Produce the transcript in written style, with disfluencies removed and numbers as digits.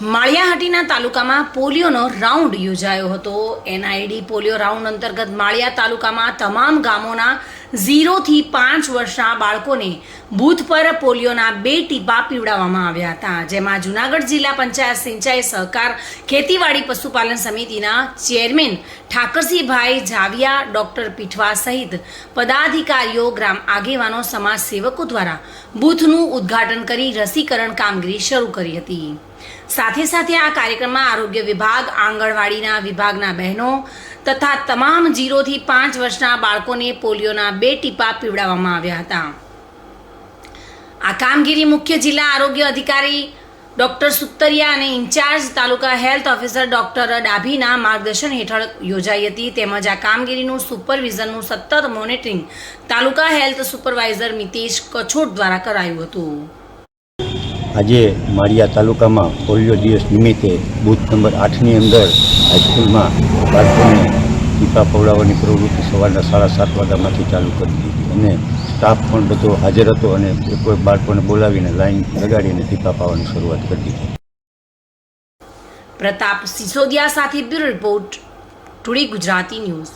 માળિયાહાટીના તાલુકામાં પોલિયોનો રાઉન્ડ યોજાયો હતો। એનઆઈડી પોલિયો રાઉન્ડ અંતર્ગત માળિયા તાલુકામાં તમામ ગામોના 0 થી 5 વર્ષના બાળકોને બૂથ પર પોલિયોના 2 ટીપા પીવડાવવામાં આવ્યા હતા, જેમાં જૂનાગઢ જિલ્લા પંચાયત સિંચાઈ સહકાર ખેતીવાડી પશુપાલન સમિતિના ચેરમેન ઠાકરસિંહભાઈ જાવિયા, ડોક્ટર પીઠવા સહિત પદાધિકારીઓ, ગ્રામ આગેવાનો, સમાજ સેવકો દ્વારા બૂથનું ઉદ્ઘાટન કરી રસીકરણ કામગીરી શરૂ કરી હતી। સાથે સાથે આ કાર્યક્રમમાં આરોગ્ય વિભાગ, આંગણવાડીના વિભાગના બહેનો તથા તમામ 0 થી 5 વર્ષના બાળકોને પોલિયોના 2 ટીપા પીવડાવવામાં આવ્યા હતા। આ કામગીરી મુખ્ય જિલ્લા આરોગ્ય અધિકારી ડોક્ટર સુતરિયા અને ઇન્ચાર્જ તાલુકા હેલ્થ ઓફિસર ડોક્ટર ડાભીના માર્ગદર્શન હેઠળ યોજાઈ હતી। તેમજ આ કામગીરીનું સુપરવિઝનનું સતત મોનિટરિંગ તાલુકા હેલ્થ સુપરવાઇઝર મિતેશ કછોટ દ્વારા કરાયું હતું। આજે માળિયા તાલુકામાં પોલિયો દિવસ નિમિત્તે બૂથ નંબર 8ની અંદર હાઈસ્કૂલમાં બાળકોને ટીપા પવડાવવાની પ્રવૃત્તિ સવારના 7:30 વાગ્યામાંથી ચાલુ કરી દીધી અને સ્ટાફ પણ બધો હાજર હતો અને કોઈ બાળકોને બોલાવીને લાઈન લગાડીને ટીપા પાવાની શરૂઆત કરી દીધી। પ્રતાપ સિસોદિયા સાથે bureau report, today Gujarati news.